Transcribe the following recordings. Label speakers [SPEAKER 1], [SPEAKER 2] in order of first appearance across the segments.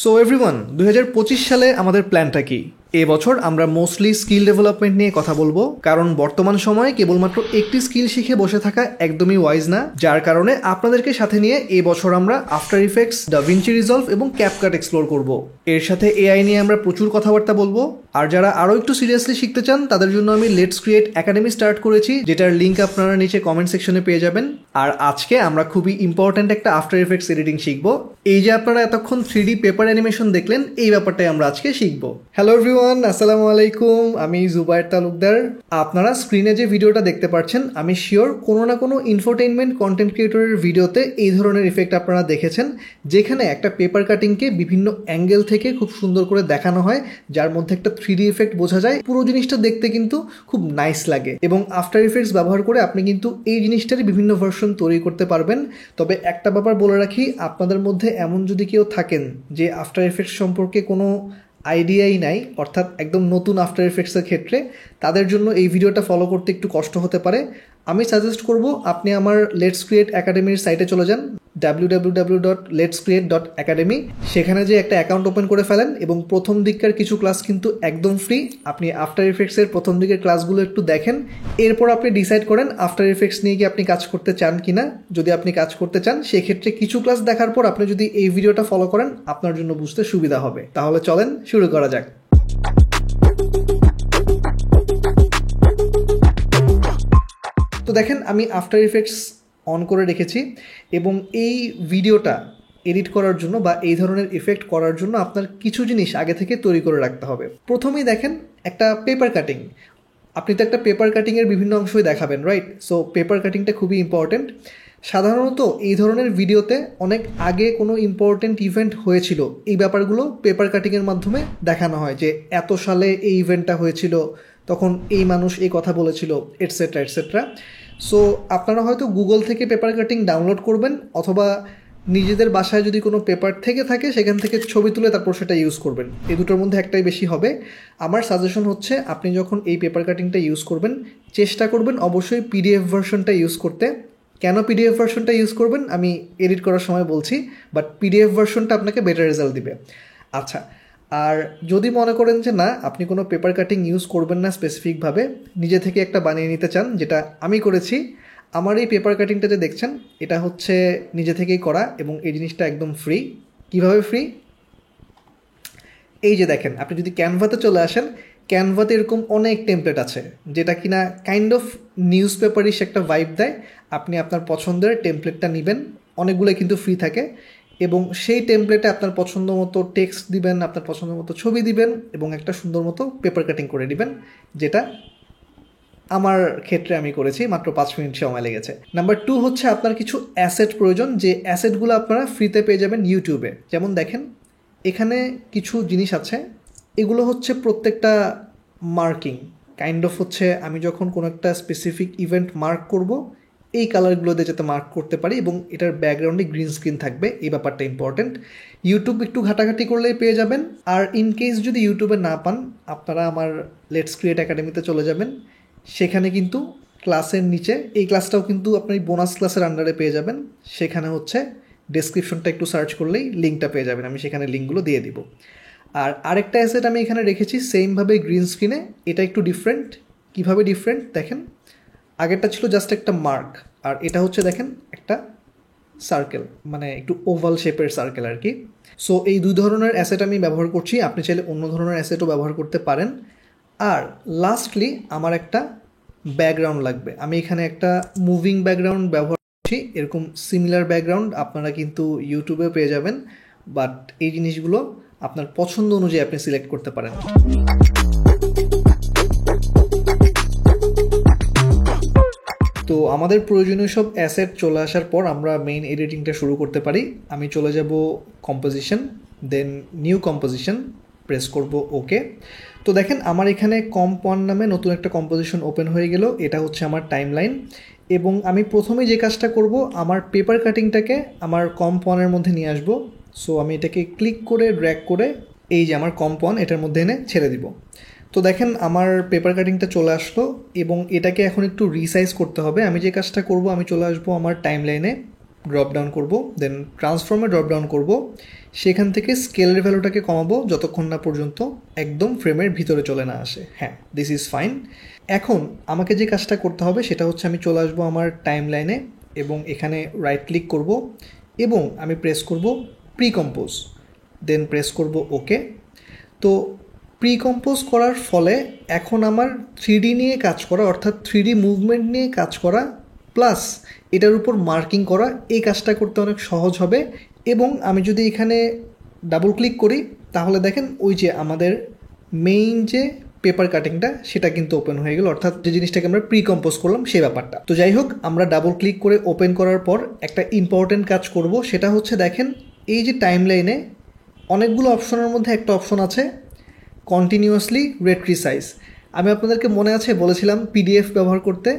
[SPEAKER 1] So everyone 2025 সালে আমাদের প্ল্যানটা কি? এবছর আমরা মোস্টলি স্কিল ডেভেলপমেন্ট নিয়ে কথা বলবো, কারণ বর্তমান সময়ে কেবলমাত্র একটি স্কিল শিখে বসে থাকা একদমই ওয়াইজ না। যার কারণে আপনাদেরকে সাথে নিয়ে এবছর আমরা আফটার ইফেক্টস, ডাভিঞ্চি রিজলভ এবং ক্যাপকাট এক্সপ্লোর করব। এর সাথে এআই নিয়ে আমরা প্রচুর কথাবার্তা বলবো। আর যারা আরও একটু সিরিয়াসলি শিখতে চান তাদের জন্য আমি লেটস ক্রিয়েট একাডেমি স্টার্ট করেছি, যেটার লিঙ্ক আপনারা নিচে কমেন্ট সেকশনে পেয়ে যাবেন। আর আজকে আমরা খুবই ইম্পর্ট্যান্ট একটা আফটার ইফেক্টস এডিটিং শিখবো। এই যে আপনারা এতক্ষণ 3D পেপার অ্যানিমেশন দেখলেন, এই ব্যাপারটাই আমরা আজকে শিখবো। হ্যালো এভরিওয়ান, আসসালামু আলাইকুম। আমি জুবায়ের তালুকদার। আপনারা স্ক্রিনে যে ভিডিওটা দেখতে পাচ্ছেন, আমি শিওর কোনো না কোনো ইনফোটেইনমেন্ট কন্টেন্ট ক্রিয়েটরের ভিডিওতে এই ধরনের ইফেক্ট আপনারা দেখেছেন, যেখানে একটা পেপার কাটিংকে বিভিন্ন অ্যাঙ্গেল থেকে খুব সুন্দর করে দেখানো হয়, যার মধ্যে একটা 3D ইফেক্ট বোঝা যায়। পুরো জিনিসটা দেখতে কিন্তু খুব নাইস লাগে এবং আফটার ইফেক্টস ব্যবহার করে আপনি কিন্তু এই জিনিসটারই বিভিন্ন ভার্সন তৈরি করতে পারবেন। তবে একটা ব্যাপার বলে রাখি, আপনাদের মধ্যে এমন যদি কেউ থাকেন যে আফটার ইফেক্টস সম্পর্কে কোনো আইডিয়াই নাই, অর্থাৎ একদম নতুন আফটার ইফেক্টসের ক্ষেত্রে, তাদের জন্য এই ভিডিওটা ফলো করতে একটু কষ্ট হতে পারে। আমি সাজেস্ট করব আপনি আমার লেটস ক্রিয়েট একাডেমির সাইটে চলে যান, www.letscreate.academy। সেখানে যে একটা অ্যাকাউন্ট ওপেন করে ফেলেন এবং প্রথম দিককার কিছু ক্লাস কিন্তু একদম ফ্রি। আপনি আফটার ইফেক্টসের প্রথম দিকের ক্লাসগুলো একটু দেখেন, এরপর আপনি ডিসাইড করেন আফটার ইফেক্টস নিয়ে কি আপনি কাজ করতে চান কিনা। যদি আপনি কাজ করতে চান, সেক্ষেত্রে কিছু ক্লাস দেখার পর আপনি যদি এই ভিডিওটা ফলো করেন, আপনার জন্য বুঝতে সুবিধা হবে। তাহলে চলেন শুরু করা যাক। তো দেখেন, আমি আফটার ইফেক্টস অন করে রেখেছি এবং এই ভিডিওটা এডিট করার জন্য বা এই ধরনের ইফেক্ট করার জন্য আপনার কিছু জিনিস আগে থেকে তৈরি করে রাখতে হবে। প্রথমেই দেখেন একটা পেপার কাটিং। আপনি তো একটা পেপার কাটিংয়ের বিভিন্ন অংশই দেখাবেন, রাইট? সো পেপার কাটিংটা খুবই ইম্পর্টেন্ট। সাধারণত এই ধরনের ভিডিওতে অনেক আগে কোনো ইম্পর্টেন্ট ইভেন্ট হয়েছিল, এই ব্যাপারগুলো পেপার কাটিংয়ের মাধ্যমে দেখানো হয়, যে এত সালে এই ইভেন্টটা হয়েছিল, তখন এই মানুষ এই কথা বলেছিল, এটসেট্রা এটসেট্রা। সো আপনারা হয়তো গুগল থেকে পেপার কাটিং ডাউনলোড করবেন, অথবা নিজেদের বাসায় যদি কোনো পেপার থেকে থাকে সেখান থেকে ছবি তুলে তারপর সেটা ইউজ করবেন। এই দুটোর মধ্যে একটাই বেশি হবে। আমার সাজেশন হচ্ছে, আপনি যখন এই পেপার কাটিংটা ইউজ করবেন, চেষ্টা করবেন অবশ্যই পিডিএফ ভার্সনটা ইউজ করতে। কেন পিডিএফ ভার্সনটা ইউজ করবেন আমি এডিট করার সময় বলছি, বাট পিডিএফ ভার্সনটা আপনাকে বেটার রেজাল্ট দিবে। আচ্ছা, আর যদি মনে করেন যে না, আপনি কোনো পেপার কাটিং ইউজ করবেন না, স্পেসিফিকভাবে নিজে থেকে একটা বানিয়ে নিতে চান, যেটা আমি করেছি। আমার এই পেপার কাটিংটা যে দেখছেন, এটা হচ্ছে নিজে থেকেই করা এবং এই জিনিসটা একদম ফ্রি। কিভাবে ফ্রি? এই যে দেখেন, আপনি যদি ক্যানভাতে চলে আসেন, ক্যানভাতে এরকম অনেক টেমপ্লেট আছে, যেটা কিনা কাইন্ড অফ নিউজ পেপারিশ একটা ভাইব দেয়। আপনি আপনার পছন্দের টেমপ্লেটটা নেবেন, অনেকগুলো কিন্তু ফ্রি থাকে, এবং সেই টেমপ্লেটে আপনার পছন্দ মতো টেক্সট দিবেন, আপনার পছন্দ মতো ছবি দিবেন এবং একটা সুন্দর মতো পেপার কাটিং করে দিবেন, যেটা আমার ক্ষেত্রে আমি করেছি। মাত্র 5 মিনিট সময় লেগেছে। নাম্বার 2 হচ্ছে আপনার কিছু অ্যাসেট প্রয়োজন, যে অ্যাসেটগুলো আপনারা ফ্রিতে পেয়ে যাবেন ইউটিউবে। যেমন দেখেন, এখানে কিছু জিনিস আছে, এগুলো হচ্ছে প্রত্যেকটা মার্কিং। কাইন্ড অফ হচ্ছে আমি যখন কোনো একটা স্পেসিফিক ইভেন্ট মার্ক করব, এই কালারগুলো দিয়ে যাতে মার্ক করতে পারি, এবং এটার ব্যাকগ্রাউন্ডে গ্রিন স্ক্রিন থাকবে, এই ব্যাপারটা ইম্পর্টেন্ট। ইউটিউব একটু ঘাটাঘাটি করলেই পেয়ে যাবেন। আর ইন কেস যদি ইউটিউবে না পান, আপনারা আমার লেটস ক্রিয়েট একাডেমিতে চলে যাবেন। সেখানে কিন্তু ক্লাসের নিচে, এই ক্লাসটাও কিন্তু আপনি বোনাস ক্লাসের আন্ডারে পেয়ে যাবেন। সেখানে হচ্ছে ডেসক্রিপশনটা একটু সার্চ করলেই লিঙ্কটা পেয়ে যাবেন, আমি সেখানে লিঙ্কগুলো দিয়ে দিব। আর আরেকটা অ্যাসেট আমি এখানে রেখেছি সেমভাবে গ্রিন স্ক্রিনে। এটা একটু ডিফারেন্ট। কিভাবে ডিফারেন্ট দেখেন, আগেরটা ছিল জাস্ট একটা মার্ক, আর এটা হচ্ছে দেখেন একটা সার্কেল, মানে একটু ওভাল শেপের সার্কেল আর কি। সো এই দুই ধরনের অ্যাসেট আমি ব্যবহার করছি, আপনি চাইলে অন্য ধরনের অ্যাসেটও ব্যবহার করতে পারেন। আর লাস্টলি আমার একটা ব্যাকগ্রাউন্ড লাগবে। আমি এখানে একটা মুভিং ব্যাকগ্রাউন্ড ব্যবহার করছি। এরকম সিমিলার ব্যাকগ্রাউন্ড আপনারা কিন্তু ইউটিউবে পেয়ে যাবেন, বাট এই জিনিসগুলো আপনার পছন্দ অনুযায়ী আপনি সিলেক্ট করতে পারেন। তো আমাদের প্রয়োজনীয় সব অ্যাসেট চলে আসার পর আমরা মেইন এডিটিংটা শুরু করতে পারি। আমি চলে যাব কম্পোজিশন, দেন নিউ কম্পোজিশন, প্রেস করব ওকে। তো দেখেন, আমার এখানে কম্প 1 নামে নতুন একটা কম্পোজিশন ওপেন হয়ে গেল। এটা হচ্ছে আমার টাইমলাইন, এবং আমি প্রথমেই যে কাজটা করব, আমার পেপার কাটিংটাকে আমার কম্প 1-এর মধ্যে নিয়ে আসবো। সো আমি এটাকে ক্লিক করে ড্র্যাগ করে এই যে আমার কম্প 1 এটার মধ্যে এনে ছেড়ে দিব। তো দেখেন, আমার পেপার কাটিংটা চলে আসলো এবং এটাকে এখন একটু রিসাইজ করতে হবে। আমি যে কাজটা করব, আমি চলে আসবো আমার টাইমলাইনে, ড্রপ ডাউন করবো, দেন ট্রান্সফর্মে ড্রপ ডাউন করবো, সেখান থেকে স্কেলের ভ্যালুটাকে কমাবো যতক্ষণ না পর্যন্ত একদম ফ্রেমের ভিতরে চলে না আসে। হ্যাঁ, দিস ইজ ফাইন। এখন আমাকে যে কাজটা করতে হবে সেটা হচ্ছে আমি চলে আসবো আমার টাইম লাইনে এবং এখানে রাইট ক্লিক করব এবং আমি প্রেস করব প্রি কম্পোজ, দেন প্রেস করব ওকে। তো প্রি কম্পোজ করার ফলে এখন আমার 3D নিয়ে কাজ করা, অর্থাৎ 3D মুভমেন্ট নিয়ে কাজ করা প্লাস এটার উপর মার্কিং করা, এই কাজটা করতে অনেক সহজ হবে। এবং আমি যদি এখানে ডাবল ক্লিক করি তাহলে দেখেন ওই যে আমাদের মেইন যে পেপার কাটিংটা সেটা কিন্তু ওপেন হয়ে গেল, অর্থাৎ যে জিনিসটাকে আমরা প্রি কম্পোজ করলাম সেই ব্যাপারটা। তো যাই হোক, আমরা ডাবল ক্লিক করে ওপেন করার পর একটা ইম্পর্টেন্ট কাজ করব, সেটা হচ্ছে দেখেন এই যে টাইম লাইনে অনেকগুলো অপশনের মধ্যে একটা অপশন আছে কন্টিনিউয়াসলি রেট রিসাইজ। আমি আপনাদেরকে মনে আছে বলেছিলাম পিডিএফ ব্যবহার করতে।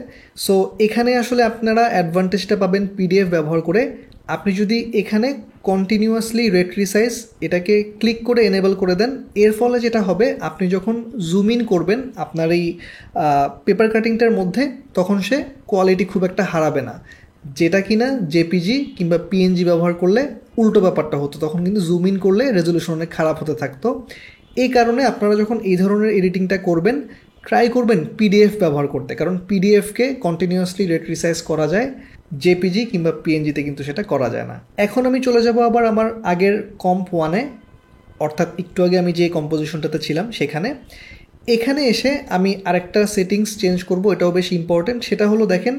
[SPEAKER 1] সো এখানে আসলে আপনারা অ্যাডভান্টেজটা পাবেন পিডিএফ ব্যবহার করে। আপনি যদি এখানে কন্টিনিউয়াসলি রেট রিসাইজ এটাকে ক্লিক করে এনেবল করে দেন, এর ফলে যেটা হবে আপনি যখন জুম ইন করবেন আপনার এই পেপার কাটিংটার মধ্যে, তখন সে কোয়ালিটি খুব একটা হারাবে না, যেটা কিনা জেপিজি কিংবা পিএনজি ব্যবহার করলে উল্টো ব্যাপারটা হতো, তখন কিন্তু জুম ইন করলে রেজলিউশন অনেক খারাপ হতে থাকতো। এই কারণে আপনারা যখন এই ধরনের এডিটিংটা করবেন ট্রাই করবেন পিডিএফ ব্যবহার করতে, কারণ পিডিএফকে কন্টিনিউয়াসলি রেট রিসাইজ করা যায়, জেপিজি কিংবা পিএনজিতে কিন্তু সেটা করা যায় না। এখন আমি চলে যাব আবার আমার আগের কম্প 1-এ, অর্থাৎ একটু আগে আমি যে কম্পোজিশনটাতে ছিলাম সেখানে। এখানে এসে আমি আরেকটা সেটিংস চেঞ্জ করব, এটাও বেশ ইম্পর্টেন্ট। সেটা হলো দেখেন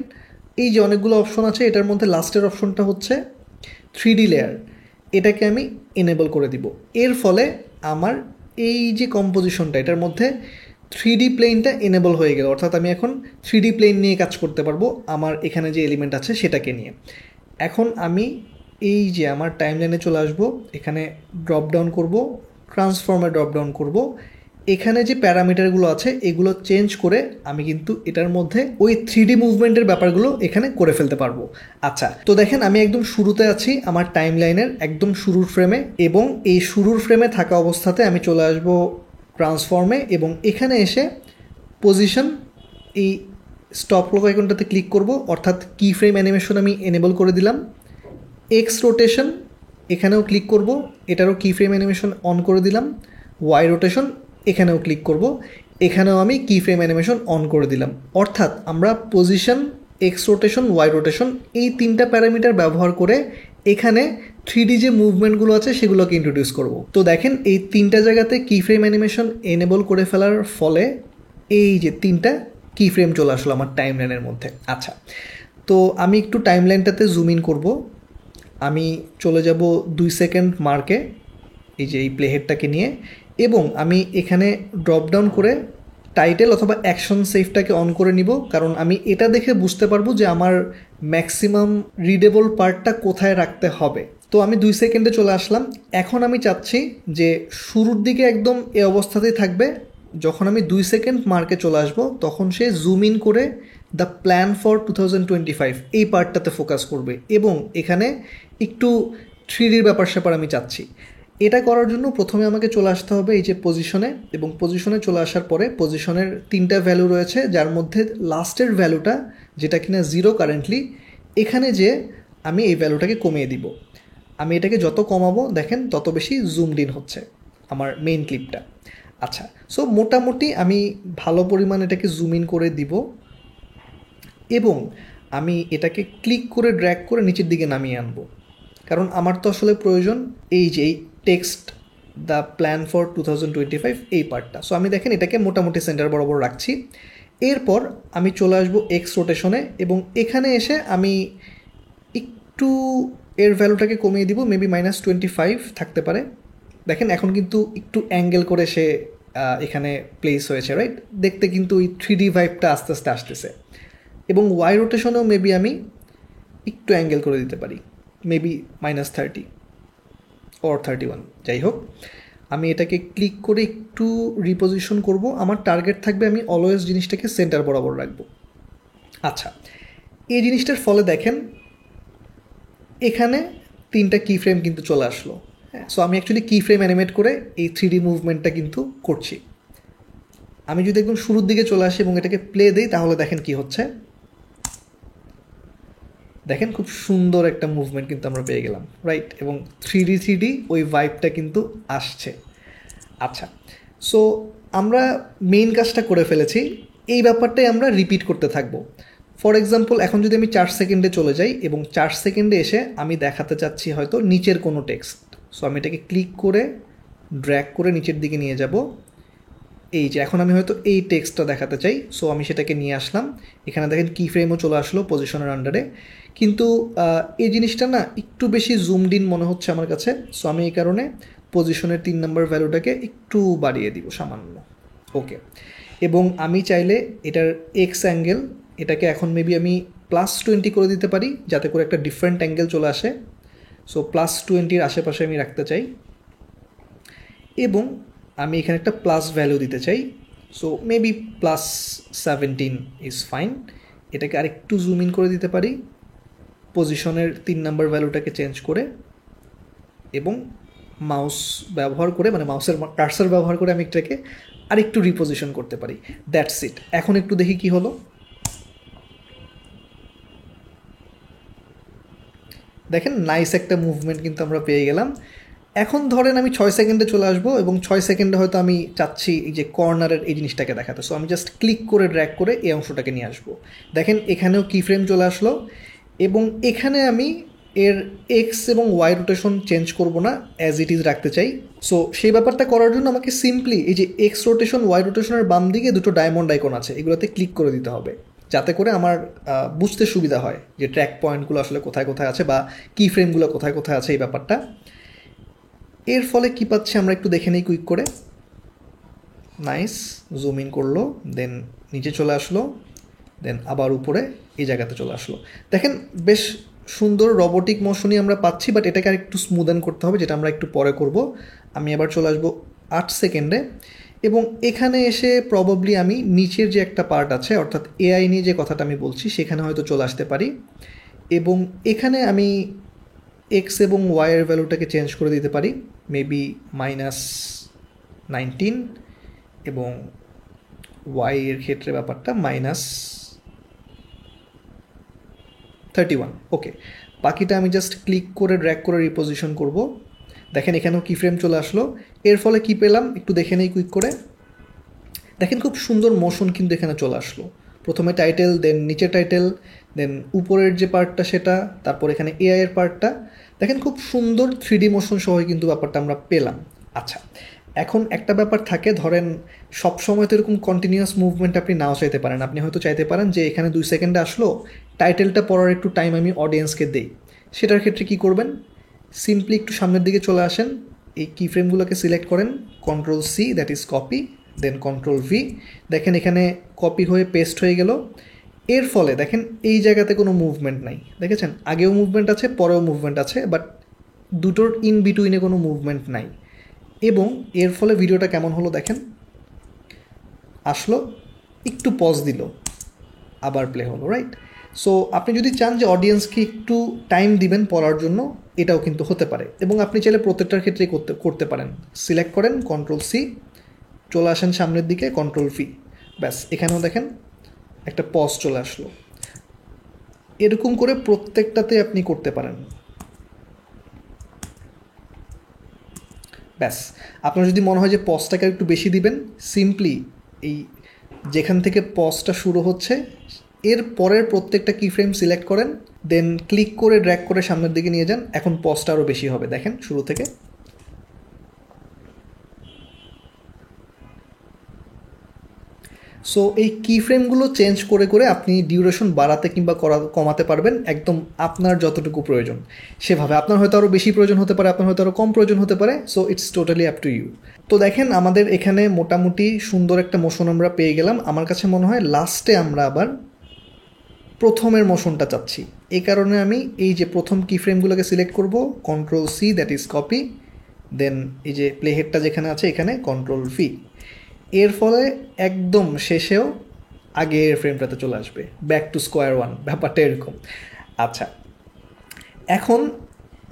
[SPEAKER 1] এই যে অনেকগুলো অপশন আছে, এটার মধ্যে লাস্টের অপশনটা হচ্ছে 3D লেয়ার, এটাকে আমি এনেবল করে দিব। এর ফলে আমার এই যে কম্পোজিশনটা এটার মধ্যে 3D প্লেনটা এনেবল হয়ে গেল, অর্থাৎ আমি এখন 3D প্লেন নিয়ে কাজ করতে পারবো আমার এখানে যে এলিমেন্ট আছে সেটাকে নিয়ে। এখন আমি এই যে আমার টাইম লাইনে চলে আসবো, এখানে ড্রপ ডাউন করবো, ট্রান্সফর্মে ড্রপ ডাউন করবো, এখানে যে প্যারামিটারগুলো আছে এগুলো চেঞ্জ করে আমি কিন্তু এটার মধ্যে ওই 3D মুভমেন্টের ব্যাপারগুলো এখানে করে ফেলতে পারবো। আচ্ছা, তো দেখেন আমি একদম শুরুতে আছি আমার টাইম লাইনের একদম শুরুর ফ্রেমে, এবং এই শুরুর ফ্রেমে থাকা অবস্থাতে আমি চলে আসবো ট্রান্সফর্মে এবং এখানে এসে পজিশন এই স্টপ ক্লক আইকনটাতে ক্লিক করব, অর্থাৎ কি ফ্রেম অ্যানিমেশন আমি এনেবল করে দিলাম। এক্স রোটেশন এখানেও ক্লিক করব, এটারও কি ফ্রেম অ্যানিমেশন অন করে দিলাম। ওয়াই রোটেশন এখানেও ক্লিক করব, এখানেও আমি কি ফ্রেম অ্যানিমেশন অন করে দিলাম। অর্থাৎ আমরা position, X rotation, Y rotation এই তিনটা প্যারামিটার ব্যবহার করে এখানে 3D যে মুভমেন্টগুলো আছে সেগুলোকে ইন্ট্রোডিউস করব। তো দেখেন এই তিনটা জায়গাতে কি ফ্রেম অ্যানিমেশন এনেবল করে ফেলার ফলে এই যে তিনটা কি ফ্রেম চলে আসলো আমার টাইম লাইনের মধ্যে। আচ্ছা, তো আমি একটু টাইম লাইনটাতে জুম ইন করব, আমি চলে যাব 2 সেকেন্ড মার্কে এই যে এই প্লেহেডটাকে নিয়ে, এবং আমি এখানে ড্রপ ডাউন করে টাইটেল অথবা অ্যাকশন সেফটাকে অন করে নিব, কারণ আমি এটা দেখে বুঝতে পারবো যে আমার ম্যাক্সিমাম রিডেবল পার্টটা কোথায় রাখতে হবে। তো আমি 2 সেকেন্ডে চলে আসলাম। এখন আমি চাচ্ছি যে শুরুর দিকে একদম এই অবস্থাতেই থাকবে, যখন আমি 2 সেকেন্ড মার্কে চলে আসবো তখন সে জুম ইন করে দ্য প্ল্যান ফর 2025 এই পার্টটাতে ফোকাস করবে, এবং এখানে একটু 3Dর ব্যাপার স্যাপার আমি চাচ্ছি। এটা করার জন্য প্রথমে আমাকে চলে আসতে হবে এই যে পজিশনে, এবং পজিশনে চলে আসার পরে পজিশনের 3টা ভ্যালু রয়েছে, যার মধ্যে লাস্টের ভ্যালুটা যেটা কিনা 0 কারেন্টলি, এখানে যে আমি এই ভ্যালুটাকে কমিয়ে দিব। আমি এটাকে যত কমাবো দেখেন তত বেশি জুমড ইন হচ্ছে আমার মেইন ক্লিপটা। আচ্ছা, সো মোটামুটি আমি ভালো পরিমাণ এটাকে জুম ইন করে দিব, এবং আমি এটাকে ক্লিক করে ড্র্যাগ করে নিচের দিকে নামিয়ে আনবো, কারণ আমার তো আসলে প্রয়োজন এই যে এই টেক্সট দ্য প্ল্যান ফর 2025 এই পার্টটা। সো আমি দেখেন এটাকে মোটামুটি সেন্টার বরাবর রাখছি। এরপর আমি চলে আসবো এক্স রোটেশনে, এবং এখানে এসে আমি একটু এর ভ্যালুটাকে কমিয়ে দিব, মেবি -25 থাকতে পারে। দেখেন এখন কিন্তু একটু অ্যাঙ্গেল করে সে এখানে প্লেস হয়েছে, রাইট? দেখতে কিন্তু ওই 3D ভাইবটা আস্তে আস্তে আসতেছে। এবং ওয়াই রোটেশনেও মেবি আমি একটু অ্যাঙ্গেল করে দিতে পারি, মেবি -30 or 31, যাই হোক। আমি এটাকে ক্লিক করে একটু রিপোজিশন করব। আমার টার্গেট থাকবে আমি অলওয়েজ জিনিসটাকে সেন্টার বরাবর রাখবো। আচ্ছা, এই জিনিসটার ফলে দেখেন এখানে 3টা কি ফ্রেম কিন্তু চলে আসলো। হ্যাঁ, সো আমি অ্যাকচুয়ালি কি ফ্রেম অ্যানিমেট করে এই 3D মুভমেন্টটা কিন্তু করছি। আমি যদি একদম শুরুর দিকে চলে আসি এবং এটাকে প্লে দিই তাহলে দেখেন কি হচ্ছে। দেখেন খুব সুন্দর একটা মুভমেন্ট কিন্তু আমরা পেয়ে গেলাম, রাইট? এবং 3D ওই ভাইবটা কিন্তু আসছে। আচ্ছা, সো আমরা মেইন কাজটা করে ফেলেছি, এই ব্যাপারটাই আমরা রিপিট করতে থাকবো। ফর এক্সাম্পল, এখন যদি আমি 4 সেকেন্ডে চলে যাই এবং 4 সেকেন্ডে এসে আমি দেখাতে চাচ্ছি হয়তো নিচের কোনো টেক্সট, সো আমি এটাকে ক্লিক করে ড্র্যাগ করে নিচের দিকে নিয়ে যাব। এই যে এখন আমি হয়তো এই টেক্সটটা দেখাতে চাই, সো আমি সেটাকে নিয়ে আসলাম। এখানে দেখেন কি ফ্রেমও চলে আসলো পজিশনের আন্ডারে, কিন্তু এই জিনিসটা না একটু বেশি জুমড ইন মনে হচ্ছে আমার কাছে, সো আমি এই কারণে পজিশনের 3 নম্বর ভ্যালুটাকে একটু বাড়িয়ে দিব সামান্য। ওকে, এবং আমি চাইলে এটার এক্স অ্যাঙ্গেল এটাকে এখন মেবি আমি +20 করে দিতে পারি, যাতে করে একটা ডিফারেন্ট অ্যাঙ্গেল চলে আসে। সো +20-র আশেপাশে আমি রাখতে চাই, এবং আমি এখানে একটা প্লাস ভ্যালু দিতে চাই, সো মেবি +17 ইজ ফাইন। এটাকে আরেকটু জুম ইন করে দিতে পারি পজিশনের 3 নম্বর ভ্যালুটাকে চেঞ্জ করে, এবং মাউস ব্যবহার করে, মানে মাউসের কার্সার ব্যবহার করে আমি এটাকে আরেকটু রিপোজিশন করতে পারি। That's it. এখন একটু দেখি কি হলো। দেখেন নাইস একটা মুভমেন্ট কিন্তু আমরা পেয়ে গেলাম। এখন ধরেন আমি 6 সেকেন্ডে চলে আসবো, এবং 6 সেকেন্ডে হয়তো আমি চাচ্ছি এই যে কর্নারের এই জিনিসটাকে দেখাতে, সো আমি জাস্ট ক্লিক করে ড্র্যাগ করে এই অংশটাকে নিয়ে আসবো। দেখেন এখানেও কি ফ্রেম চলে আসলো, এবং এখানে আমি এর এক্স এবং ওয়াই রোটেশন চেঞ্জ করব না, অ্যাজ ইট ইজ রাখতে চাই। সো সেই ব্যাপারটা করার জন্য আমাকে সিম্পলি এই যে এক্স রোটেশন ওয়াই রোটেশনের বাম দিকে দুটো ডায়মন্ড আইকন আছে, এগুলোতে ক্লিক করে দিতে হবে, যাতে করে আমার বুঝতে সুবিধা হয় যে ট্র্যাক পয়েন্টগুলো আসলে কোথায় কোথায় আছে বা কি ফ্রেমগুলো কোথায় কোথায় আছে এই ব্যাপারটা। এর ফলে কি পাচ্ছি আমরা একটু দেখে নিই কুইক করে। নাইস, জুম ইন করলো, দেন নিচে চলে আসলো, দেন আবার উপরে এই জায়গাতে চলে আসলো। দেখেন বেশ সুন্দর রোবোটিক মোশনই আমরা পাচ্ছি, বাট এটাকে আর একটু স্মুদেন করতে হবে, যেটা আমরা একটু পরে করব। আমি এবার চলে আসবো 8 সেকেন্ডে, এবং এখানে এসে প্রবাবলি আমি নিচের যে একটা পার্ট আছে, অর্থাৎ এআই নিয়ে যে কথাটা আমি বলছি, সেখানে হয়তো চলে আসতে পারি, এবং এখানে আমি এক্স এবং ওয়াইয়ের ভ্যালুটাকে চেঞ্জ করে দিতে পারি, মেবি -19, এবং ওয়াই এর ক্ষেত্রে ব্যাপারটা -31। ওকে, বাকিটা আমি জাস্ট ক্লিক করে ড্র্যাগ করে রিপোজিশন করব। দেখেন এখানেও কি ফ্রেম চলে আসলো। এর ফলে কি পেলাম একটু দেখে নেই কুইক করে। দেখেন খুব সুন্দর মোশন কিন্তু এখানে চলে আসলো। প্রথমে টাইটেল, দেন নিচে টাইটেল, দেন উপরের যে পার্টটা সেটা, তারপর এখানে এআই এর পার্টটা। দেখেন খুব সুন্দর 3D মোশন সহ কিন্তু ব্যাপারটা আমরা পেলাম। আচ্ছা, এখন একটা ব্যাপার থাকে, ধরেন সবসময় তো এরকম কন্টিনিউয়াস মুভমেন্ট আপনি নাও চাইতে পারেন। আপনি হয়তো চাইতে পারেন যে এখানে 2 সেকেন্ডে আসলো, টাইটেলটা পড়ার একটু টাইম আমি অডিয়েন্সকে দেই। সেটার ক্ষেত্রে কি করবেন, সিম্পলি একটু সামনের দিকে চলে আসেন, এই কি ফ্রেমগুলোকে সিলেক্ট করেন, Ctrl+C, that is copy, then Ctrl+V। দেখেন এখানে কপি হয়ে পেস্ট হয়ে গেল। এর ফলে দেখেন এই জায়গাতে কোনো মুভমেন্ট নাই, দেখেছেন? আগেও মুভমেন্ট আছে, পরেও মুভমেন্ট আছে, বাট দুটোর ইন বিটুইনে কোনো মুভমেন্ট নাই। এবং এর ফলে ভিডিওটা কেমন হলো দেখেন, আসলো, একটু পজ দিল, আবার প্লে হলো, রাইট? সো আপনি যদি চান যে অডিয়েন্সকে একটু টাইম দিবেন পড়ার জন্য, এটাও কিন্তু হতে পারে, এবং আপনি চাইলে প্রত্যেকটার ক্ষেত্রেই করতে পারেন। সিলেক্ট করেন, Ctrl+C, চলে আসেন সামনের দিকে, Ctrl+V, ব্যাস এখানেও দেখেন একটা পজ চলে আসলো। এরকম করে প্রত্যেকটাতে আপনি করতে পারেন। ব্যাস, আপনার যদি মনে হয় যে পজটাকে একটু বেশি দিবেন, সিম্পলি এই যেখান থেকে পজটা শুরু হচ্ছে এর পরের প্রত্যেকটা কি ফ্রেম সিলেক্ট করেন, দেন ক্লিক করে ড্র্যাগ করে সামনের দিকে নিয়ে যান। এখন পজটা আরও বেশি হবে, দেখেন শুরু থেকে। সো এই কি ফ্রেমগুলো চেঞ্জ করে করে আপনি ডিউরেশন বাড়াতে কিংবা কমাতে পারবেন, একদম আপনার যতটুকু প্রয়োজন সেভাবে। আপনার হয়তো আরও বেশি প্রয়োজন হতে পারে, আপনার হয়তো আরও কম প্রয়োজন হতে পারে, so it's totally up to you. তো দেখেন আমাদের এখানে মোটামুটি সুন্দর একটা মোশন আমরা পেয়ে গেলাম। আমার কাছে মনে হয় লাস্টে আমরা আবার প্রথমের মোশনটা চাচ্ছি, এই কারণে আমি এই যে প্রথম কি ফ্রেমগুলোকে সিলেক্ট করব, Ctrl+C, দ্যাট ইজ কপি, দেন এই যে প্লে হেডটা যেখানে আছে এখানে Ctrl+V। এর ফলে একদম শেষেও আগের ফ্রেমটাতে চলে আসবে, ব্যাক টু স্কোয়ার ওয়ান, ব্যাপারটা এরকম। আচ্ছা, এখন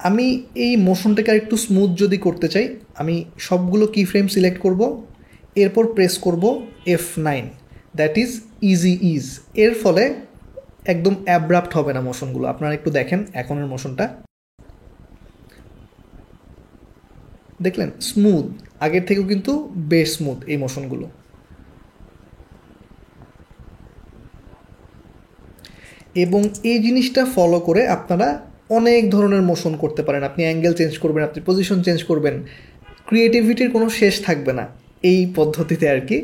[SPEAKER 1] আমি এই মোশনটাকে আর একটু স্মুথ যদি করতে চাই, আমি সবগুলো কি ফ্রেম সিলেক্ট করব, এরপর প্রেস করব F9, that is easy is. এর ফলে একদম অ্যাব্রাপ্ট হবে না মোশনগুলো। আপনারা একটু দেখেন এখনের মোশনটা, দেখলেন স্মুথ, আগের থেকেও কিন্তু বেশ স্মুথ এই মোশনগুলো। এবং এই জিনিসটা ফলো করে আপনারা অনেক ধরনের মোশন করতে পারেন। আপনি অ্যাঙ্গেল চেঞ্জ করবেন, আপনি পজিশন চেঞ্জ করবেন, ক্রিয়েটিভিটির কোনো শেষ থাকবে না এই পদ্ধতিতে আর কি।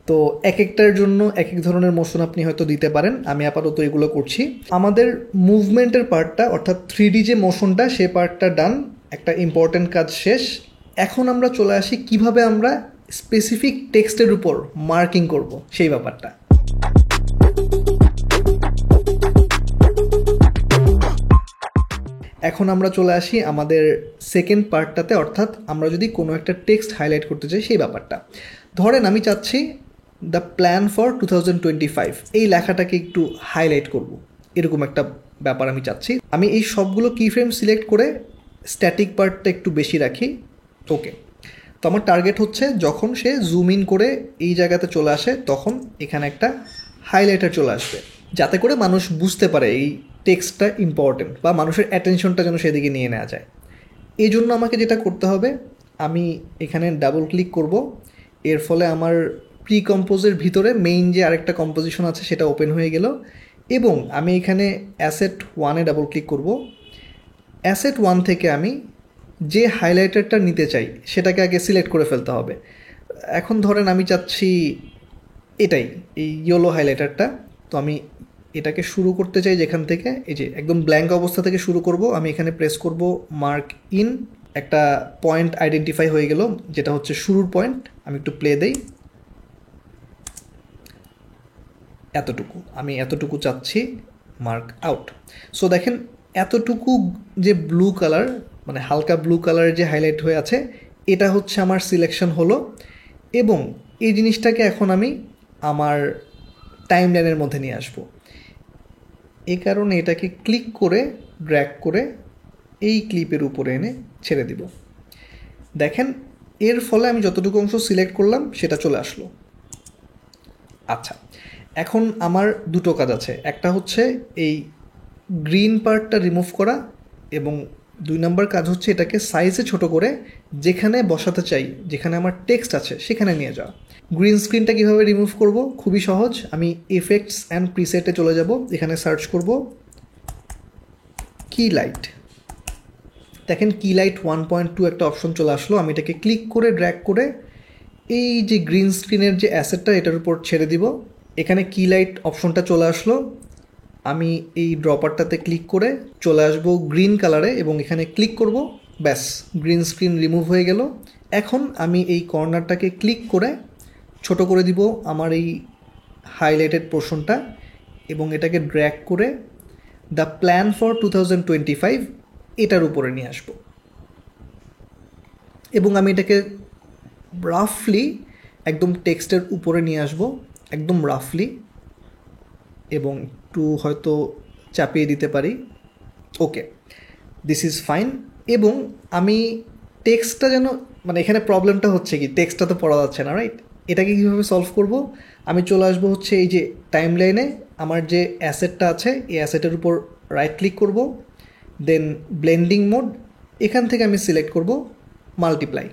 [SPEAKER 1] তো এক একটার জন্য এক এক ধরনের মোশন আপনি হয়তো দিতে পারেন। আমি আপাতত এগুলো করছি। আমাদের মুভমেন্টের পার্টটা অর্থাৎ 3D যে মোশনটা সে পার্টটা ডান, একটা ইম্পর্ট্যান্ট কাজ শেষ। এখন আমরা চলে আসি কিভাবে আমরা স্পেসিফিক টেক্সটের উপর মার্কিং করব সেই ব্যাপারটা। এখন আমরা চলে আসি আমাদের সেকেন্ড পার্টটাতে, অর্থাৎ আমরা যদি কোনো একটা টেক্সট হাইলাইট করতে চাই সেই ব্যাপারটা। ধরেন আমি চাচ্ছি দ্য প্ল্যান ফর 2025, এই লেখাটাকে একটু হাইলাইট করব, এরকম একটা ব্যাপার আমি চাচ্ছি। আমি এই সবগুলো কিফ্রেম সিলেক্ট করে স্ট্যাটিক পার্টটা একটু বেশি রাখি। ওকে, তো আমার টার্গেট হচ্ছে যখন সে জুম ইন করে এই জায়গাতে চলে আসে তখন এখানে একটা হাইলাইটার চলে আসবে, যাতে করে মানুষ বুঝতে পারে এই টেক্সটটা ইম্পর্টেন্ট বা মানুষের অ্যাটেনশনটা যেন সেদিকে নিয়ে নেওয়া যায়। এই জন্য আমাকে যেটা করতে হবে, আমি এখানে ডাবল ক্লিক করব। এর ফলে আমার প্রি কম্পোজের ভিতরে মেইন যে আরেকটা কম্পোজিশন আছে সেটা ওপেন হয়ে গেল। এবং আমি এখানে অ্যাসেট 1-এ ডাবল ক্লিক করব। অ্যাসেট 1 থেকে আমি যে হাইলাইটারটা নিতে চাই সেটাকে আগে সিলেক্ট করে ফেলতে হবে। এখন ধরেন আমি চাচ্ছি এটাই, এই ইয়েলো হাইলাইটারটা। তো আমি এটাকে শুরু করতে চাই যেখান থেকে, এই যে একদম ব্ল্যাঙ্ক অবস্থা থেকে শুরু করব। আমি এখানে প্রেস করব মার্ক ইন, একটা পয়েন্ট আইডেন্টিফাই হয়ে গেল যেটা হচ্ছে শুরুর পয়েন্ট। আমি একটু প্লে দেই, এতটুকু, আমি এতটুকু চাচ্ছি মার্ক আউট। সো দেখেন এতটুকু যে ব্লু কালার, মানে হালকা ব্লু কালারের যে হাইলাইট হয়ে আছে, এটা হচ্ছে আমার সিলেকশন হলো। এবং এই জিনিসটাকে এখন আমি আমার টাইম লাইনের মধ্যে নিয়ে আসব। এই কারণে এটাকে ক্লিক করে ড্র্যাগ করে এই ক্লিপের উপরে এনে ছেড়ে দিব। দেখেন এর ফলে আমি যতটুকু অংশ সিলেক্ট করলাম সেটা চলে আসলো। আচ্ছা, এখন আমার দুটো কাজ আছে, একটা হচ্ছে এই গ্রিন পার্টটা রিমুভ করা এবং 2 নম্বর কাজ হচ্ছে এটাকে সাইজে ছোট করে যেখানে বসাতে চাই, যেখানে আমার টেক্সট আছে সেখানে নিয়ে যাওয়া। গ্রিন স্ক্রিনটা কীভাবে রিমুভ করব, খুবই সহজ। আমি এফেক্টস অ্যান্ড প্রিসেটে চলে যাব, এখানে সার্চ করব কি লাইট। দেখেন কি লাইট 1.2 একটা অপশন চলে আসলো। আমি এটাকে ক্লিক করে ড্র্যাগ করে এই যে গ্রিন স্ক্রিনের যে অ্যাসেটটা এটার উপর ছেড়ে দিব। এখানে কি লাইট অপশনটা চলে আসলো। আমি এই ড্রপারটাতে ক্লিক করে চলে আসবো গ্রিন কালারে এবং এখানে ক্লিক করব, ব্যাস গ্রিন স্ক্রিন রিমুভ হয়ে গেল। এখন আমি এই কর্নারটাকে ক্লিক করে ছোট করে দিব আমার এই হাইলাইটেড পোর্শনটা এবং এটাকে ড্র্যাগ করে দ্য প্ল্যান ফর 2025 এটার উপরে নিয়ে আসব। এবং আমি এটাকে রাফলি একদম টেক্সটের উপরে নিয়ে আসব, একদম রাফলি, এবং একটু হয়তো চাপিয়ে দিতে পারি। ওকে, দিস ইজ ফাইন। এবং আমি টেক্সটটা যেন, মানে এখানে প্রবলেমটা হচ্ছে কি, টেক্সটটা তো পড়া যাচ্ছে না, রাইট? এটাকে কীভাবে সলভ করব? আমি চলে আসবো হচ্ছে এই যে টাইম লাইনে আমার যে অ্যাসেটটা আছে এই অ্যাসেটের উপর রাইট ক্লিক করব, দেন ব্লেন্ডিং মোড, এখান থেকে আমি সিলেক্ট করব মাল্টিপ্লাই।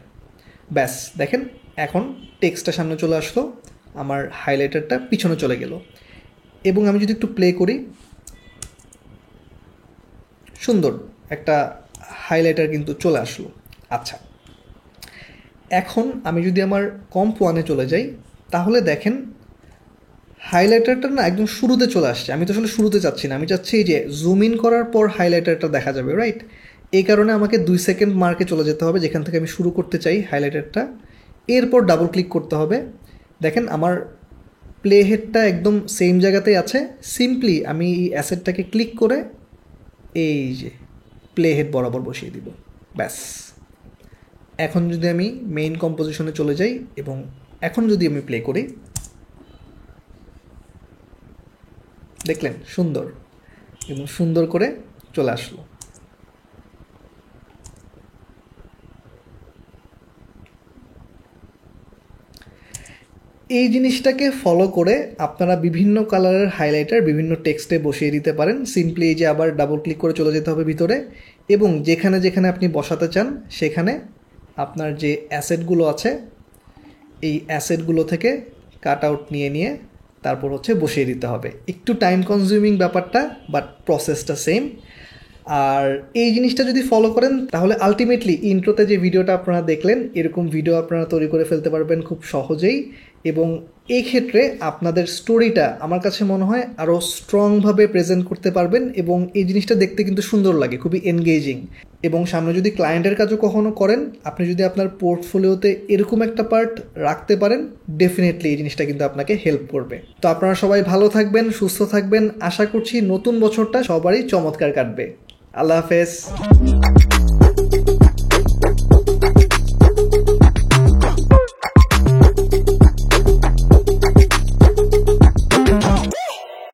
[SPEAKER 1] ব্যাস দেখেন এখন টেক্সটটা সামনে চলে আসলো, আমার হাইলাইটারটা পিছনে চলে গেল। এবং আমি যদি একটু প্লে করি, সুন্দর একটা হাইলাইটার কিন্তু চলে আসলো। আচ্ছা, এখন আমি যদি আমার কম্প 1-এ চলে যাই তাহলে দেখেন হাইলাইটারটা না একদম শুরুতে চলে আসছে। আমি তো আসলে শুরুতে চাচ্ছি না, আমি চাচ্ছি এই যে জুম ইন করার পর হাইলাইটারটা দেখা যাবে, রাইট? এই কারণে আমাকে 2 সেকেন্ড মার্কে চলে যেতে হবে যেখান থেকে আমি শুরু করতে চাই হাইলাইটারটা। এরপর ডাবল ক্লিক করতে হবে। দেখেন আমার প্লে হেডটা একদম সেম জায়গাতেই আছে। সিম্পলি আমি এই অ্যাসেটটাকে ক্লিক করে এই যে প্লে হেড বরাবর বসিয়ে দিব, ব্যাস। এখন যদি আমি মেইন কম্পোজিশনে চলে যাই এবং এখন যদি আমি প্লে করি, দেখলেন সুন্দর এবং সুন্দর করে চলে আসলো। এই জিনিসটাকে ফলো করে আপনারা বিভিন্ন কালারের হাইলাইটার বিভিন্ন টেক্সটে বসিয়ে দিতে পারেন। সিম্পলি এই যে আবার ডাবল ক্লিক করে চলে যেতে হবে ভিতরে, এবং যেখানে যেখানে আপনি বসাতে চান সেখানে আপনার যে অ্যাসেটগুলো আছে এই অ্যাসেটগুলো থেকে কাট আউট নিয়ে নিয়ে তারপর হচ্ছে বসিয়ে দিতে হবে। একটু টাইম কনজিউমিং ব্যাপারটা, বাট প্রসেসটা সেম। আর এই জিনিসটা যদি ফলো করেন তাহলে আলটিমেটলি ইন্ট্রোতে যে ভিডিওটা আপনারা দেখলেন এরকম ভিডিও আপনারা তৈরি করে ফেলতে পারবেন খুব সহজেই, এবং এই ক্ষেত্রে আপনাদের স্টোরিটা আমার কাছে মনে হয় আরও স্ট্রংভাবে প্রেজেন্ট করতে পারবেন, এবং এই জিনিসটা দেখতে কিন্তু সুন্দর লাগে, খুবই এনগেজিং। এবং সামনে যদি ক্লায়েন্টের কাজও কখনো করেন, আপনি যদি আপনার পোর্টফোলিওতে এরকম একটা পার্ট রাখতে পারেন, ডেফিনেটলি এই জিনিসটা কিন্তু আপনাকে হেল্প করবে। তো আপনারা সবাই ভালো থাকবেন, সুস্থ থাকবেন। আশা করছি নতুন বছরটা সবারই চমৎকার কাটবে। আল্লাহ হাফেজ।